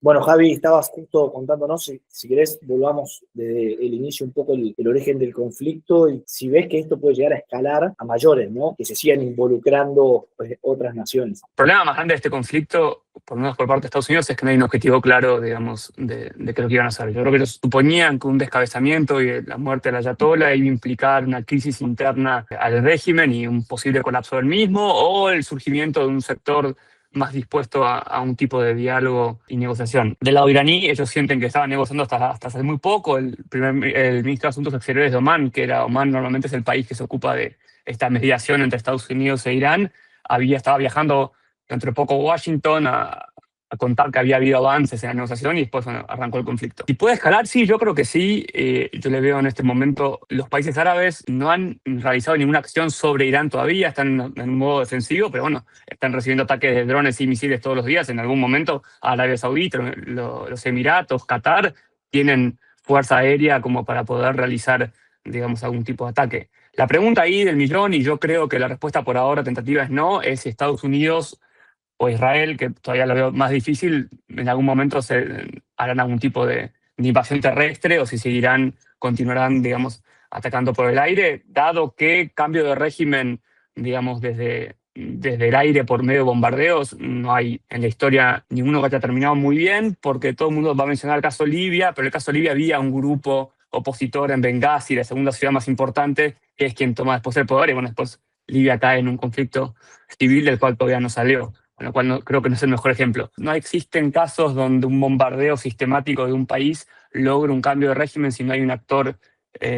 Bueno, Javi, estabas justo contándonos, si querés, volvamos desde el inicio un poco el origen del conflicto y si ves que esto puede llegar a escalar a mayores, ¿no? Que se sigan involucrando pues, otras naciones. El problema más grande de este conflicto, por lo menos por parte de Estados Unidos, es que no hay un objetivo claro, digamos, de qué es lo que iban a hacer. Yo creo que ellos suponían que un descabezamiento y la muerte del ayatollah iba a implicar una crisis interna al régimen y un posible colapso del mismo, o el surgimiento de un sector más dispuesto a un tipo de diálogo y negociación. Del lado iraní, ellos sienten que estaban negociando hasta hace muy poco. El ministro de Asuntos Exteriores de Omán, que era Omán normalmente es el país que se ocupa de esta mediación entre Estados Unidos e Irán, estaba viajando dentro de poco a Washington a contar que había habido avances en la negociación y después arrancó el conflicto. ¿Y puede escalar? Sí, yo creo que sí. Yo le veo en este momento, los países árabes no han realizado ninguna acción sobre Irán todavía, están en un modo defensivo, pero bueno, están recibiendo ataques de drones y misiles todos los días. En algún momento Arabia Saudita, los Emiratos, Qatar, tienen fuerza aérea como para poder realizar, digamos, algún tipo de ataque. La pregunta ahí del millón, y yo creo que la respuesta por ahora tentativa es no, es si Estados Unidos o Israel, que todavía lo veo más difícil, en algún momento harán algún tipo de invasión terrestre o si continuarán, digamos, atacando por el aire, dado que cambio de régimen, digamos, desde el aire por medio de bombardeos, no hay en la historia ninguno que haya terminado muy bien, porque todo el mundo va a mencionar el caso Libia, pero en el caso Libia había un grupo opositor en Benghazi, la segunda ciudad más importante, que es quien toma después el poder, y bueno, después Libia cae en un conflicto civil del cual todavía no salió, con lo cual creo que no es el mejor ejemplo. No existen casos donde un bombardeo sistemático de un país logre un cambio de régimen si no hay un actor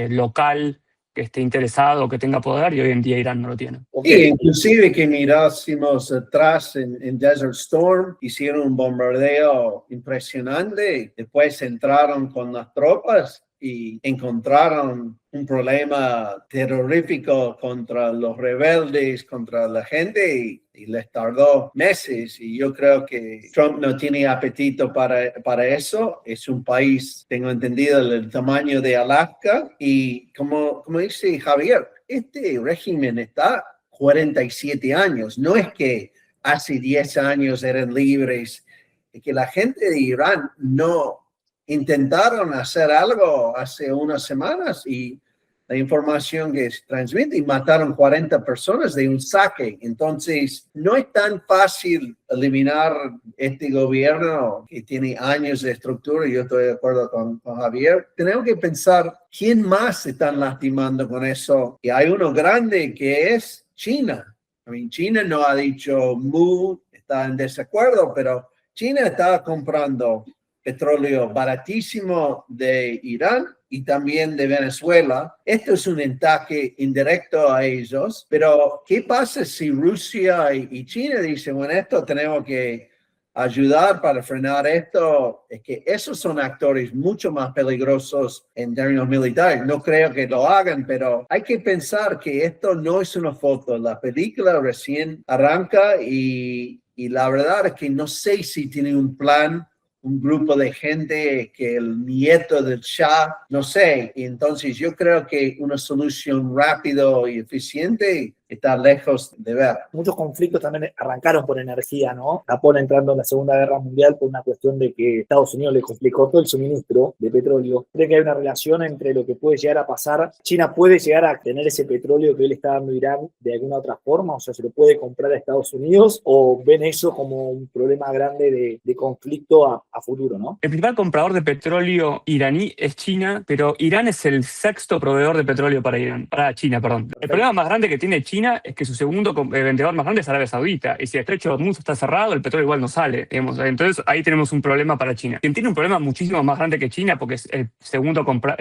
local que esté interesado o que tenga poder, y hoy en día Irán no lo tiene. Okay. Inclusive que mirásemos atrás en Desert Storm, hicieron un bombardeo impresionante, después entraron con las tropas y encontraron un problema terrorífico contra los rebeldes, contra la gente, y les tardó meses. Y yo creo que Trump no tiene apetito para eso. Es un país, tengo entendido, del tamaño de Alaska. Y como dice Javier, este régimen está 47 años. No es que hace 10 años eran libres, es que la gente de Irán no intentaron hacer algo hace unas semanas y la información que se transmite y mataron 40 personas de un saque. Entonces, no es tan fácil eliminar este gobierno que tiene años de estructura. Yo estoy de acuerdo con Javier. Tenemos que pensar quién más se están lastimando con eso. Y hay uno grande que es China. China no ha dicho está en desacuerdo, pero China está comprando petróleo baratísimo de Irán y también de Venezuela. Esto es un ataque indirecto a ellos, pero ¿qué pasa si Rusia y China dicen, bueno, esto tenemos que ayudar para frenar esto? Es que esos son actores mucho más peligrosos en términos militares. No creo que lo hagan, pero hay que pensar que esto no es una foto. La película recién arranca y la verdad es que no sé si tienen un plan, un grupo de gente que el nieto del Shah, no sé. Y entonces yo creo que una solución rápido y eficiente está lejos de ver. Muchos conflictos también arrancaron por energía, ¿no? Japón entrando en la Segunda Guerra Mundial por una cuestión de que Estados Unidos le complicó todo el suministro de petróleo. ¿Cree que hay una relación entre lo que puede llegar a pasar? ¿China puede llegar a tener ese petróleo que hoy le está dando Irán de alguna otra forma? O sea, ¿se lo puede comprar a Estados Unidos? ¿O ven eso como un problema grande de conflicto a futuro, no? El principal comprador de petróleo iraní es China, pero Irán es el sexto proveedor de petróleo para China, perdón. El problema más grande que tiene China es que su segundo vendedor más grande es Arabia Saudita, y si el estrecho de Hormuz está cerrado, el petróleo igual no sale, digamos. Entonces ahí tenemos un problema para China. Quien tiene un problema muchísimo más grande que China, porque es el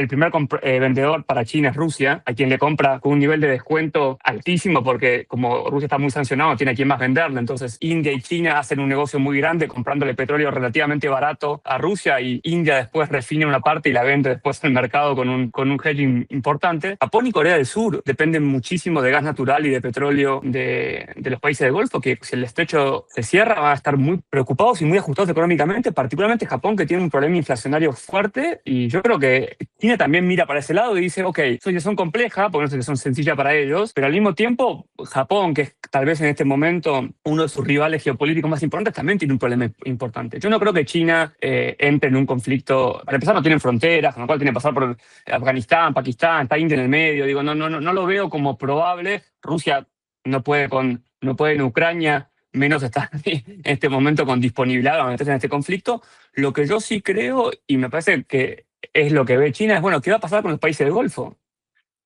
primer vendedor para China es Rusia, a quien le compra con un nivel de descuento altísimo, porque como Rusia está muy sancionado, tiene a quien más venderle. Entonces India y China hacen un negocio muy grande comprándole petróleo relativamente barato a Rusia, y India después refina una parte y la vende después al mercado con un hedging importante. Japón y Corea del Sur dependen muchísimo de gas natural y de petróleo de los países del Golfo, que si el estrecho se cierra van a estar muy preocupados y muy ajustados económicamente, particularmente Japón, que tiene un problema inflacionario fuerte, y yo creo que China también mira para ese lado y dice, ok, son complejas, porque no sé que son sencillas para ellos, pero al mismo tiempo Japón, que es tal vez en este momento uno de sus rivales geopolíticos más importantes, también tiene un problema importante. Yo no creo que China entre en un conflicto, para empezar no tienen fronteras, con lo cual tiene que pasar por Afganistán, Pakistán, está India en el medio, digo, no lo veo como probable. Rusia no puede en Ucrania, menos está en este momento con disponibilidad para meterse en este conflicto. Lo que yo sí creo, y me parece que es lo que ve China, es, bueno, ¿qué va a pasar con los países del Golfo?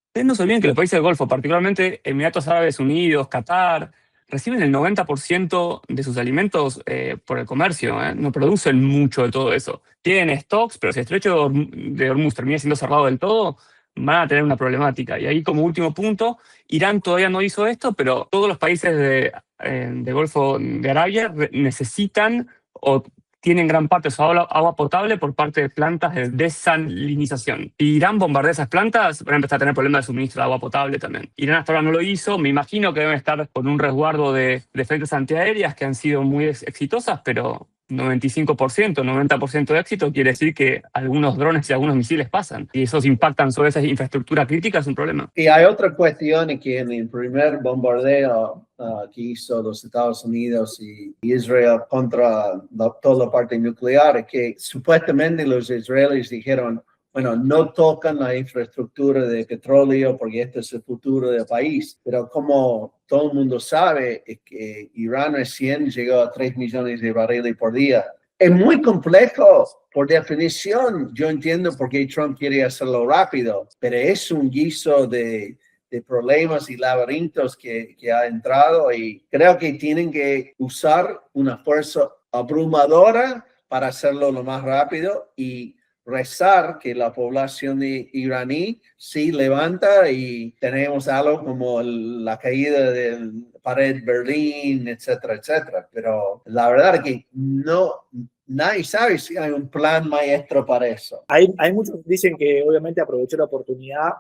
Ustedes no se olviden que los países del Golfo, particularmente Emiratos Árabes Unidos, Qatar, reciben el 90% de sus alimentos por el comercio, no producen mucho de todo eso. Tienen stocks, pero si el estrecho de Hormuz termina siendo cerrado del todo, van a tener una problemática. Y ahí, como último punto, Irán todavía no hizo esto, pero todos los países de Golfo de Arabia necesitan o tienen gran parte de su agua potable por parte de plantas de desalinización. Si Irán bombardea esas plantas, van a empezar a tener problemas de suministro de agua potable también. Irán hasta ahora no lo hizo, me imagino que deben estar con un resguardo de defensas antiaéreas que han sido muy exitosas, pero 95%, 90% de éxito quiere decir que algunos drones y algunos misiles pasan, y esos impactan sobre esa infraestructura crítica, es un problema. Y hay otra cuestión que en el primer bombardeo que hizo los Estados Unidos y Israel contra toda la parte nuclear, que supuestamente los israelíes dijeron, bueno, no tocan la infraestructura de petróleo porque este es el futuro del país. Pero como todo el mundo sabe, es que Irán recién llegó a 3 millones de barriles por día. Es muy complejo. Por definición, yo entiendo por qué Trump quiere hacerlo rápido, pero es un guiso de problemas y laberintos que ha entrado, y creo que tienen que usar una fuerza abrumadora para hacerlo lo más rápido y rezar que la población iraní sí levanta y tenemos algo como la caída de la pared de Berlín, etcétera, etcétera. Pero la verdad es que nadie sabe si hay un plan maestro para eso. Hay muchos que dicen que obviamente aprovechó la oportunidad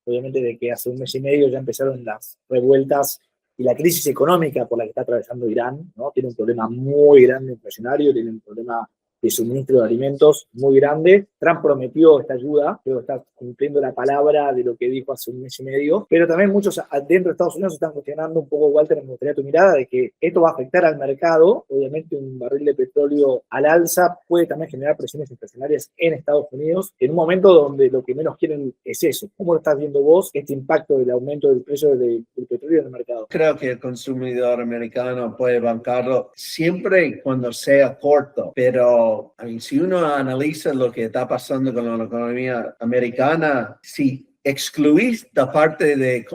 obviamente de que hace un mes y medio ya empezaron las revueltas y la crisis económica por la que está atravesando Irán, ¿no? Tiene un problema muy grande inflacionario, tiene un problema de suministro de alimentos muy grande. Trump prometió esta ayuda, creo que está cumpliendo la palabra de lo que dijo hace un mes y medio, pero también muchos dentro de Estados Unidos están cuestionando un poco, Walter, me gustaría tu mirada, de que esto va a afectar al mercado. Obviamente un barril de petróleo al alza puede también generar presiones inflacionarias en Estados Unidos, en un momento donde lo que menos quieren es eso. ¿Cómo lo estás viendo vos, este impacto del aumento del precio del petróleo en el mercado? Creo que el consumidor americano puede bancarlo siempre cuando sea corto, pero si uno analiza lo que está pasando con la economía americana, si excluís la parte de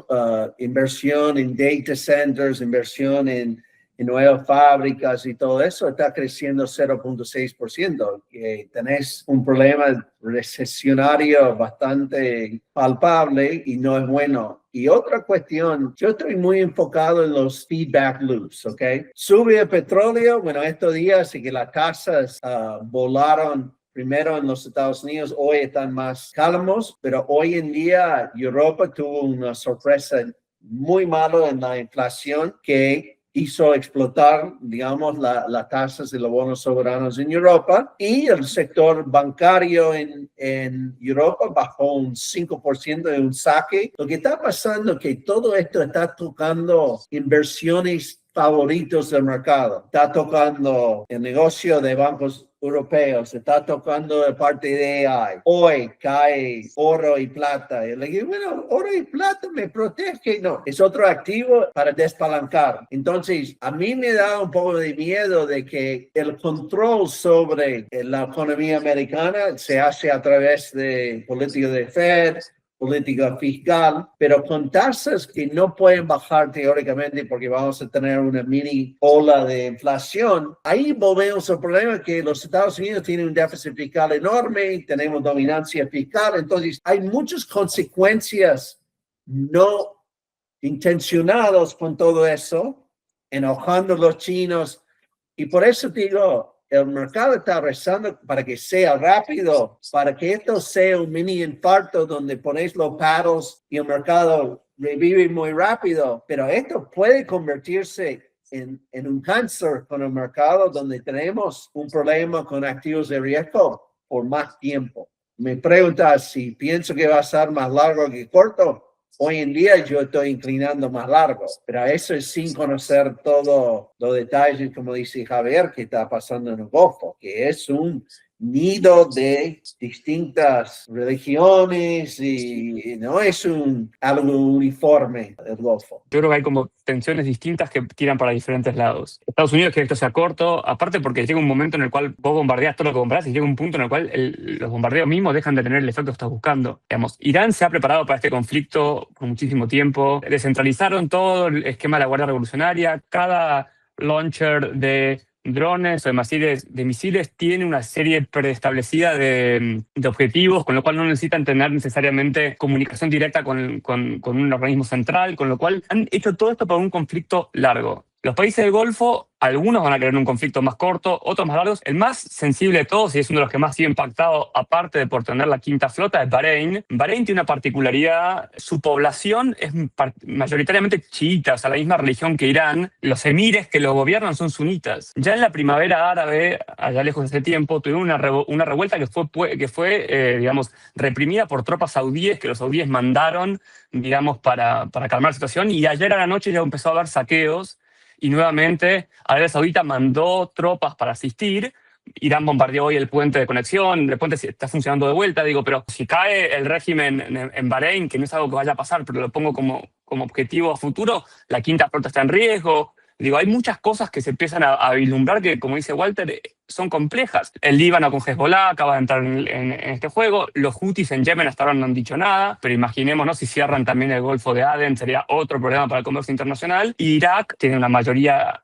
inversión en data centers, inversión en nuevas fábricas y todo eso, está creciendo 0.6%. Tenés un problema recesionario bastante palpable y no es bueno. Y otra cuestión, yo estoy muy enfocado en los feedback loops, ¿ok? Sube el petróleo, bueno, estos días sí que las tasas volaron primero en los Estados Unidos, hoy están más calmos, pero hoy en día Europa tuvo una sorpresa muy mala en la inflación que hizo explotar, digamos, las tasas de los bonos soberanos en Europa, y el sector bancario en Europa bajó un 5% de un saque. Lo que está pasando es que todo esto está tocando inversiones favoritos del mercado. Está tocando el negocio de bancos europeos, está tocando la parte de AI. Hoy cae oro y plata. Y le digo, bueno, oro y plata me protege. No, es otro activo para despalancar. Entonces, a mí me da un poco de miedo de que el control sobre la economía americana se hace a través de política de Fed, política fiscal, pero con tasas que no pueden bajar teóricamente porque vamos a tener una mini ola de inflación. Ahí volvemos al problema que los Estados Unidos tienen un déficit fiscal enorme, tenemos dominancia fiscal, entonces hay muchas consecuencias no intencionadas con todo eso, enojando a los chinos, y por eso digo, el mercado está rezando para que sea rápido, para que esto sea un mini infarto donde ponéis los paddles y el mercado revive muy rápido, pero esto puede convertirse en un cáncer con el mercado donde tenemos un problema con activos de riesgo por más tiempo. Me preguntas si pienso que va a ser más largo que corto. Hoy en día yo estoy inclinando más largo, pero eso es sin conocer todos los detalles, como dice Javier, que está pasando en el Golfo, que es un nido de distintas religiones y no es algo uniforme el Golfo. Yo creo que hay como tensiones distintas que tiran para diferentes lados. Estados Unidos quiere que esto sea corto, aparte porque llega un momento en el cual vos bombardeas todo lo que bombardeas y llega un punto en el cual los bombardeos mismos dejan de tener el efecto que estás buscando. Digamos, Irán se ha preparado para este conflicto por muchísimo tiempo. Descentralizaron todo el esquema de la Guardia Revolucionaria. Cada launcher de drones o de misiles tiene una serie preestablecida de objetivos, con lo cual no necesitan tener necesariamente comunicación directa con un organismo central, con lo cual han hecho todo esto para un conflicto largo. Los países del Golfo, algunos van a querer un conflicto más corto, otros más largos. El más sensible de todos, y es uno de los que más sigue impactado, aparte de por tener la quinta flota, es Bahrein. Bahrein tiene una particularidad, su población es mayoritariamente chiita, o sea, la misma religión que Irán. Los emires que lo gobiernan son sunitas. Ya en la primavera árabe, allá lejos de ese tiempo, tuvieron una revuelta que fue digamos, reprimida por tropas saudíes, que los saudíes mandaron, digamos, para calmar la situación. Y ayer a la noche ya empezó a haber saqueos. Y nuevamente Arabia Saudita mandó tropas para asistir. Irán bombardeó hoy el puente de conexión, el puente está funcionando de vuelta, pero si cae el régimen en Bahrein, que no es algo que vaya a pasar, pero lo pongo como objetivo a futuro, la quinta flota está en riesgo. Hay muchas cosas que se empiezan a vislumbrar que, como dice Walter, son complejas. El Líbano con Hezbollah acaba de entrar en este juego. Los Houthis en Yemen hasta ahora no han dicho nada, pero imaginémonos si cierran también el Golfo de Adén, sería otro problema para el comercio internacional. Y Irak tiene una mayoría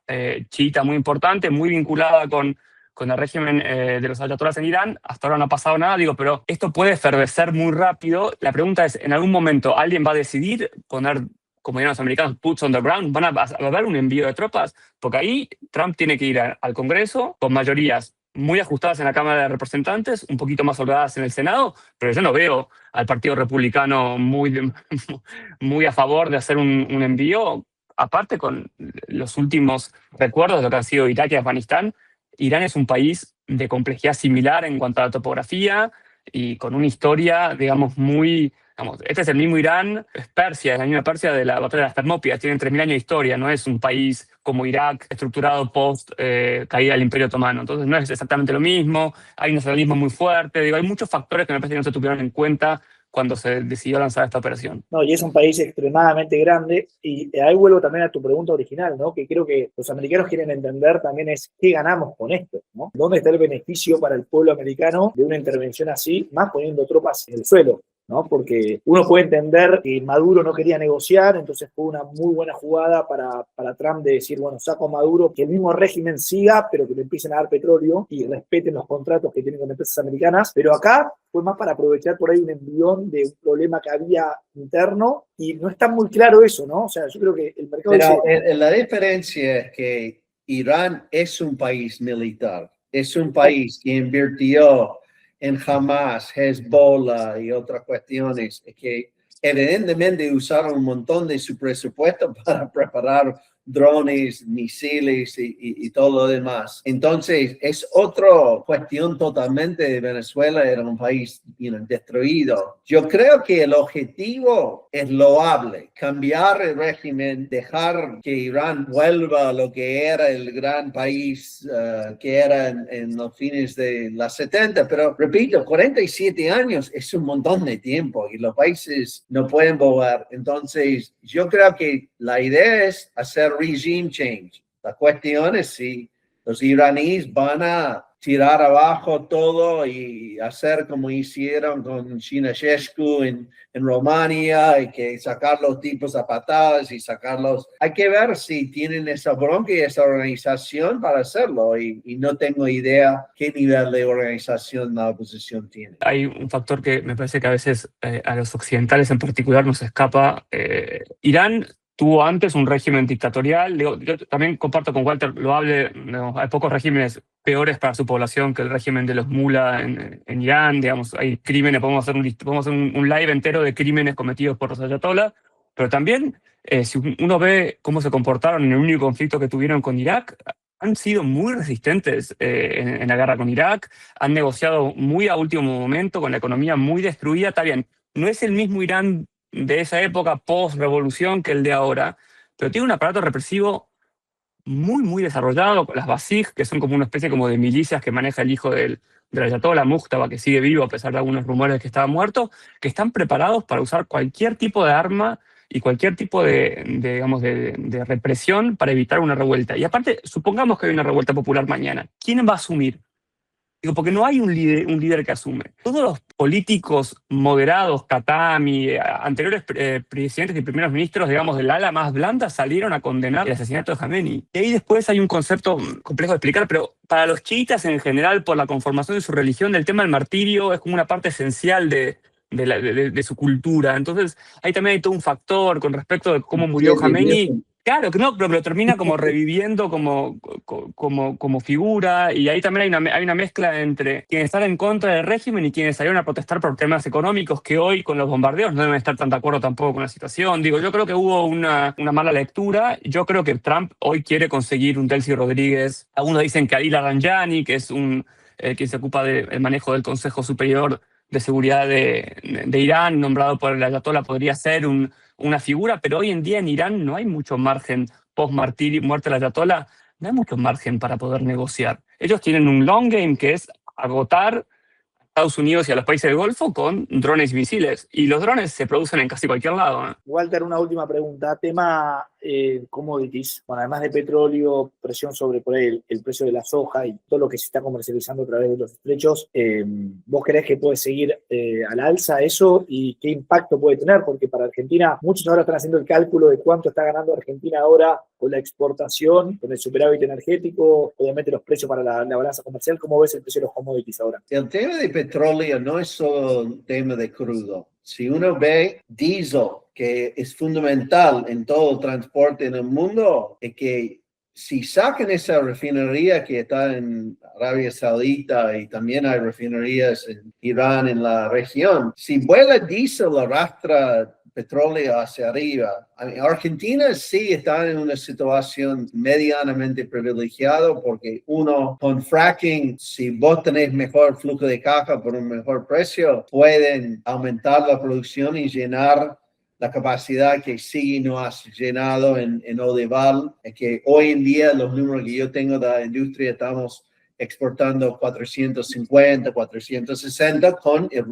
chiita muy importante, muy vinculada con el régimen de los ayatolás en Irán. Hasta ahora no ha pasado nada, pero esto puede efervecer muy rápido. La pregunta es, ¿en algún momento alguien va a decidir poner, como dirían los americanos, boots on the ground? ¿Va a haber un envío de tropas? Porque ahí Trump tiene que ir al Congreso con mayorías muy ajustadas en la Cámara de Representantes, un poquito más holgadas en el Senado, pero yo no veo al Partido Republicano muy a favor de hacer un envío. Aparte, con los últimos recuerdos de lo que han sido Irak y Afganistán, Irán es un país de complejidad similar en cuanto a la topografía y con una historia, digamos, muy... Este es el mismo Irán, es Persia, es la misma Persia de la batalla de las Termópilas, tienen 3.000 años de historia, no es un país como Irak estructurado post caída del Imperio Otomano. Entonces no es exactamente lo mismo, hay un nacionalismo muy fuerte, hay muchos factores que me parece que no se tuvieron en cuenta cuando se decidió lanzar esta operación. No, y es un país extremadamente grande, y ahí vuelvo también a tu pregunta original, ¿no? Que creo que los americanos quieren entender también es qué ganamos con esto, ¿no? ¿Dónde está el beneficio para el pueblo americano de una intervención así, más poniendo tropas en el suelo? ¿No? Porque uno puede entender que Maduro no quería negociar, entonces fue una muy buena jugada para Trump de decir, bueno, saco a Maduro, que el mismo régimen siga, pero que le empiecen a dar petróleo y respeten los contratos que tienen con empresas americanas. Pero acá fue más para aprovechar por ahí un envión de un problema que había interno, y no está muy claro eso, ¿no? O sea, yo creo que el mercado... Pero la diferencia es que Irán es un país militar, es un país que invirtió en Hamas, Hezbollah y otras cuestiones, que evidentemente usaron un montón de su presupuesto para preparar drones, misiles y todo lo demás. Entonces, es otra cuestión totalmente de Venezuela, era un país destruido. Yo creo que el objetivo es loable, cambiar el régimen, dejar que Irán vuelva a lo que era el gran país que era en los fines de los 70, pero repito, 47 años es un montón de tiempo y los países no pueden volver. Entonces, yo creo que la idea es hacer regime change. La cuestión es si los iraníes van a tirar abajo todo y hacer como hicieron con Ceausescu en Rumania, y que sacar los tipos a patadas y sacarlos. Hay que ver si tienen esa bronca y esa organización para hacerlo, y no tengo idea qué nivel de organización la oposición tiene. Hay un factor que me parece que a veces a los occidentales en particular nos escapa. Irán tuvo antes un régimen dictatorial. Yo también comparto con Walter loable, hay pocos regímenes peores para su población que el régimen de los mullah en Irán. Hay crímenes, podemos hacer un live entero de crímenes cometidos por los ayatolás, Pero también, si uno ve cómo se comportaron en el único conflicto que tuvieron con Irak, han sido muy resistentes en la guerra con Irak, han negociado muy a último momento, con la economía muy destruida. Está bien, no es el mismo Irán de esa época post-revolución que el de ahora, pero tiene un aparato represivo muy, muy desarrollado, con las Basij, que son como una especie como de milicias que maneja el hijo del Ayatollah Muqtada, que sigue vivo a pesar de algunos rumores de que estaba muerto, que están preparados para usar cualquier tipo de arma y cualquier tipo digamos, de represión para evitar una revuelta. Y aparte, supongamos que hay una revuelta popular mañana. ¿Quién va a asumir? Digo, porque no hay un líder que asume. Todos los políticos moderados, Khatami, anteriores presidentes y primeros ministros, digamos, del ala más blanda, salieron a condenar el asesinato de Khamenei. Y ahí después hay un concepto complejo de explicar, pero para los chiitas en general, por la conformación de su religión, el tema del martirio es como una parte esencial de su cultura. Entonces, ahí también hay todo un factor con respecto de cómo murió Khamenei. Claro, que no, pero termina como reviviendo como figura, y ahí también hay una mezcla entre quienes están en contra del régimen y quienes salieron a protestar por temas económicos, que hoy con los bombardeos no deben estar tan de acuerdo tampoco con la situación. Digo, yo creo que hubo una mala lectura. Yo creo que Trump hoy quiere conseguir un Delcy Rodríguez. Algunos dicen que Adil Aranjani, que es quien se ocupa del manejo del Consejo Superior de Seguridad de Irán, nombrado por el Ayatollah, podría ser una figura, pero hoy en día en Irán no hay mucho margen post-muerte del Ayatollah, no hay mucho margen para poder negociar. Ellos tienen un long game, que es agotar a Estados Unidos y a los países del Golfo con drones y misiles, y los drones se producen en casi cualquier lado, ¿eh? Walter, una última pregunta. Tema commodities. Bueno, además de petróleo, presión sobre por ahí el precio de la soja y todo lo que se está comercializando a través de los estrechos. ¿Vos creés que puede seguir al alza eso y qué impacto puede tener? Porque para Argentina, muchos ahora están haciendo el cálculo de cuánto está ganando Argentina ahora con la exportación, con el superávit energético, obviamente los precios para la balanza comercial. ¿Cómo ves el precio de los commodities ahora? El tema de petróleo no es solo un tema de crudo. Si uno ve diesel, que es fundamental en todo el transporte en el mundo, es que si sacan esa refinería que está en Arabia Saudita y también hay refinerías en Irán, en la región, si vuela diésel, arrastra petróleo hacia arriba. Argentina sí está en una situación medianamente privilegiada porque uno, con fracking, si vos tenés mejor flujo de caja por un mejor precio, pueden aumentar la producción y llenar la capacidad que sí no has llenado en Oldelval. Es que hoy en día los números que yo tengo de la industria estamos exportando 450, 460 con el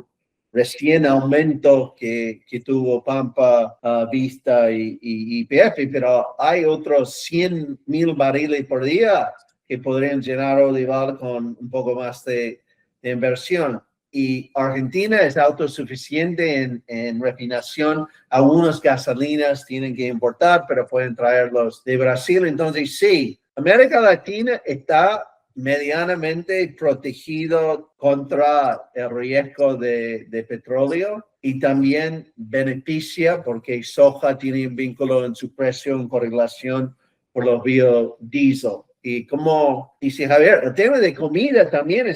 recién aumento que tuvo Pampa, Vista y YPF, pero hay otros 100,000 barriles por día que podrían llenar Oldelval con un poco más de inversión. Y Argentina es autosuficiente en refinación. Algunas gasolinas tienen que importar, pero pueden traerlos de Brasil. Entonces, sí, América Latina está medianamente protegido contra el riesgo de petróleo y también beneficia porque soja tiene un vínculo en su precio en correlación por los biodiesel. Y como dice Javier, el tema de comida también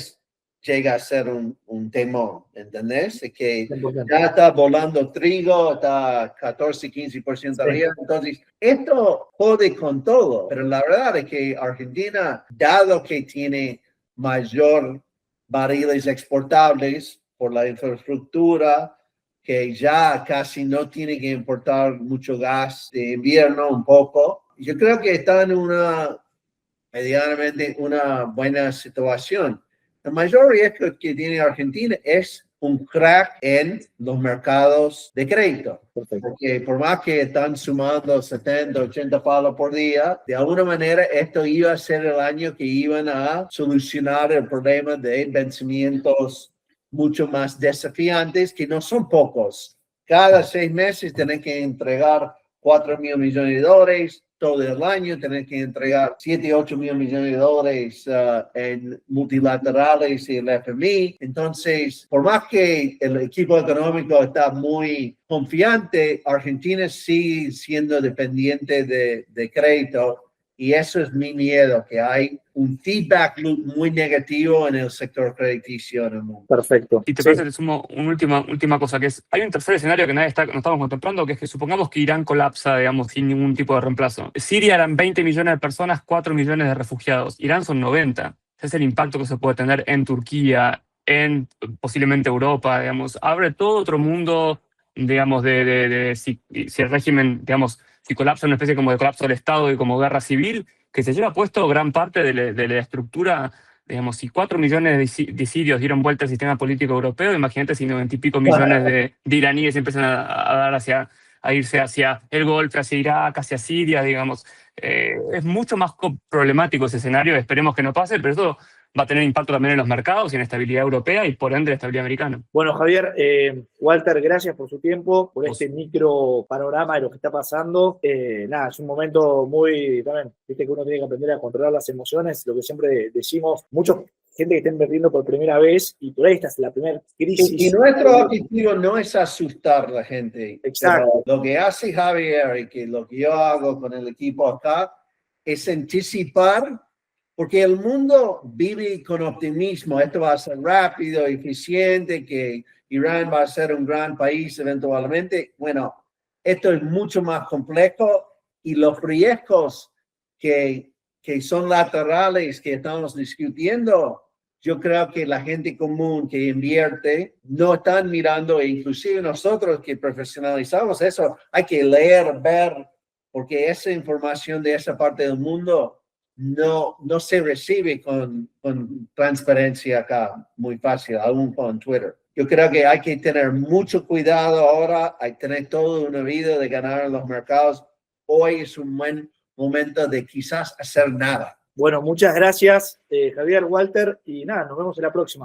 llega a ser un tema, ¿entendés? Es que ya está volando trigo, está 14-15% arriba. Entonces, esto jode con todo, pero la verdad es que Argentina, dado que tiene mayor barriles exportables por la infraestructura, que ya casi no tiene que importar mucho gas de invierno, un poco, yo creo que está en medianamente una buena situación. El mayor riesgo que tiene Argentina es un crack en los mercados de crédito. Porque por más que están sumando 70, 80 palos por día, de alguna manera esto iba a ser el año que iban a solucionar el problema de vencimientos mucho más desafiantes, que no son pocos. Cada 6 meses tienen que entregar 4.000 millones de dólares. Todo el año tener que entregar 7, 8 mil millones de dólares en multilaterales y el FMI. Entonces, por más que el equipo económico está muy confiante, Argentina sigue siendo dependiente de crédito Y eso es mi miedo, que hay un feedback loop muy negativo en el sector crediticio en el mundo. Perfecto. Y te Sí. parece, te sumo una última cosa, que es, hay un tercer escenario que no estamos contemplando, que es que supongamos que Irán colapsa, digamos, sin ningún tipo de reemplazo. Siria eran 20 millones de personas, 4 millones de refugiados. Irán son 90. Ese es el impacto que se puede tener en Turquía, en posiblemente Europa, digamos. Abre todo otro mundo, digamos, si el régimen, digamos, si colapsa una especie como de colapso del Estado y como guerra civil, que se lleva puesto gran parte de la estructura. Digamos, si 4 millones de sirios dieron vuelta al sistema político europeo, imagínate si 90 y pico millones de iraníes empiezan a irse hacia el Golfo, hacia Irak, hacia Siria, digamos. Es mucho más problemático ese escenario, esperemos que no pase, pero eso va a tener impacto también en los mercados y en la estabilidad europea y por ende la estabilidad americana. Bueno, Javier, Walter, gracias por su tiempo, por este micro panorama de lo que está pasando. Nada, es un momento muy, también, viste que uno tiene que aprender a controlar las emociones, lo que siempre decimos, mucha gente que está invirtiendo por primera vez y por ahí esta es la primera crisis. Y nuestro objetivo no es asustar a la gente. Exacto. Lo que hace Javier y que lo que yo hago con el equipo acá es anticipar, porque el mundo vive con optimismo. Esto va a ser rápido, eficiente, que Irán va a ser un gran país eventualmente. Bueno, esto es mucho más complejo y los riesgos que son laterales que estamos discutiendo, yo creo que la gente común que invierte no están mirando, e inclusive nosotros que profesionalizamos eso, hay que leer, ver, porque esa información de esa parte del mundo no se recibe con transparencia acá, muy fácil, aún con Twitter. Yo creo que hay que tener mucho cuidado ahora, hay que tener toda una vida de ganar en los mercados. Hoy es un buen momento de quizás hacer nada. Bueno, muchas gracias, Javier, Walter, y nada, nos vemos en la próxima.